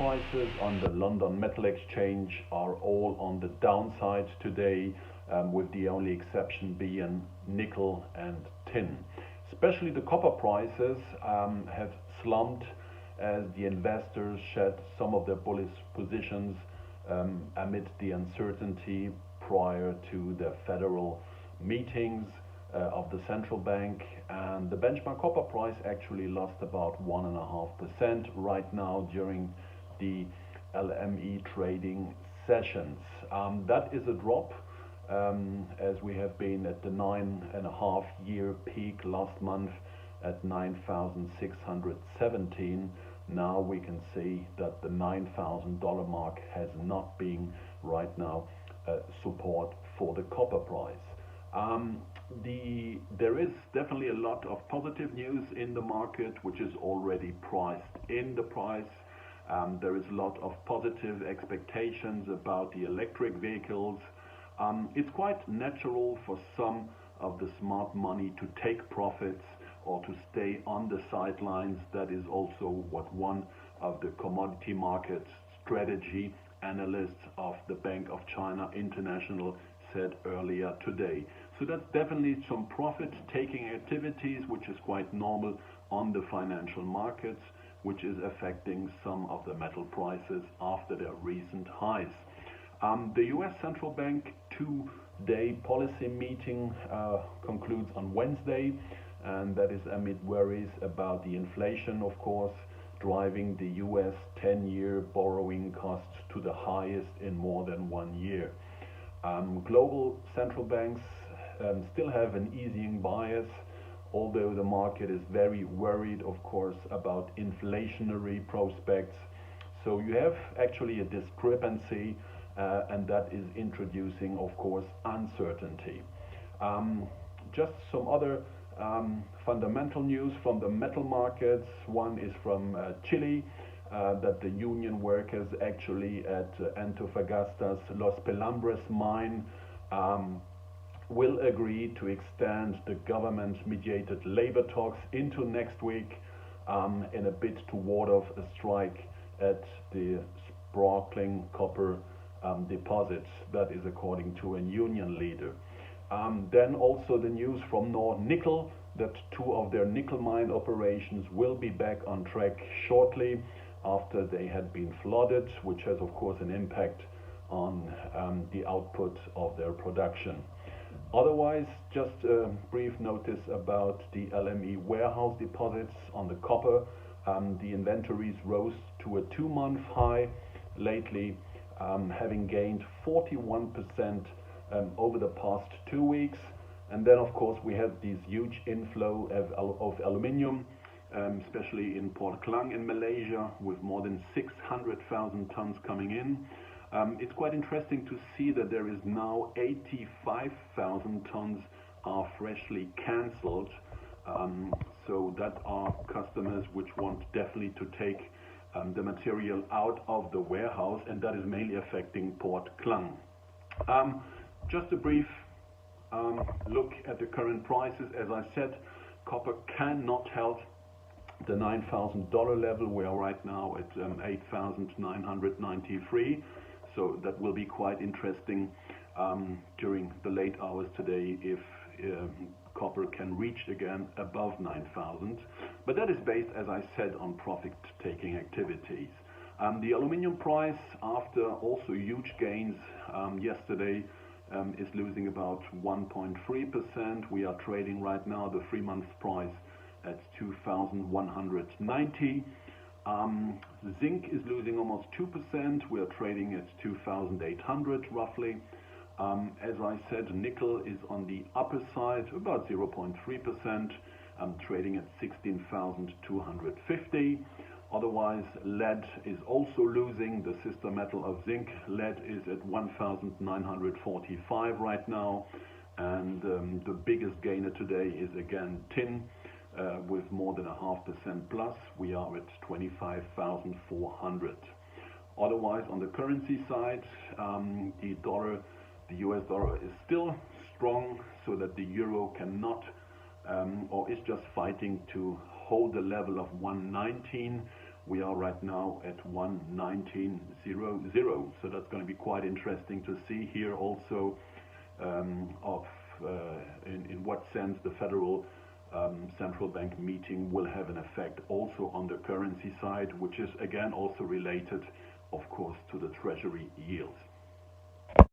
prices on the London Metal Exchange are all on the downside today, with the only exception being nickel and tin. Especially the copper prices have slumped as the investors shed some of their bullish positions amid the uncertainty prior to the federal meetings of the central bank, and the benchmark copper price actually lost about 1.5% right now during the LME trading sessions. That is a drop, as we have been at the 9.5-year peak last month at 9,617. Now we can see that the $9,000 mark has not been right now support for the copper price. There is definitely a lot of positive news in the market, which is already priced in the price. There is a lot of positive expectations about the electric vehicles. It's quite natural for some of the smart money to take profits or to stay on the sidelines. That is also what one of the commodity market strategy analysts of the Bank of China International said earlier today. So that's definitely some profit-taking activities, which is quite normal on the financial markets, which is affecting some of the metal prices after their recent highs. The US Central Bank two-day policy meeting concludes on Wednesday, and that is amid worries about the inflation, of course, driving the US 10-year borrowing costs to the highest in more than 1 year. Global central banks still have an easing bias, although the market is very worried, of course, about inflationary prospects. So you have actually a discrepancy, and that is introducing, of course, uncertainty. Just some other fundamental news from the metal markets. One is from Chile, that the union workers actually at Antofagasta's Los Pelambres mine will agree to extend the government-mediated labor talks into next week in a bid to ward off a strike at the sparkling copper deposits. That is according to a union leader. Then also the news from Nornickel that two of their nickel mine operations will be back on track shortly after they had been flooded, which has of course an impact on the output of their production. Otherwise, just a brief notice about the LME warehouse deposits on the copper. The inventories rose to a 2-month high lately, having gained 41% over the past 2 weeks. And then of course we had this huge inflow of aluminium, especially in Port Klang in Malaysia, with more than 600,000 tons coming in. It's quite interesting to see that there is now 85,000 tons are freshly cancelled. So that are customers which want definitely to take the material out of the warehouse, and that is mainly affecting Port Klang. Just a brief look at the current prices. As I said, copper cannot hold the $9,000 level. We are right now at 8,993. So that will be quite interesting during the late hours today if copper can reach again above 9,000. But that is based, as I said, on profit-taking activities. The aluminium price, after also huge gains yesterday, is losing about 1.3%. We are trading right now the 3-month price at 2,190. Zinc is losing almost 2%. We are trading at 2,800 roughly. As I said, nickel is on the upper side, about 0.3%. Trading at 16,250. Otherwise, lead is also losing. The sister metal of zinc, lead, is at 1,945 right now. And the biggest gainer today is again tin, with more than 0.5% plus. We are at 25,400. Otherwise, on the currency side, the US dollar is still strong, so that the euro cannot or is just fighting to hold the level of 119. We are right now at 119.00. So that's going to be quite interesting to see here also in what sense the Federal Central Bank meeting will have an effect also on the currency side, which is again also related, of course, to the Treasury yields.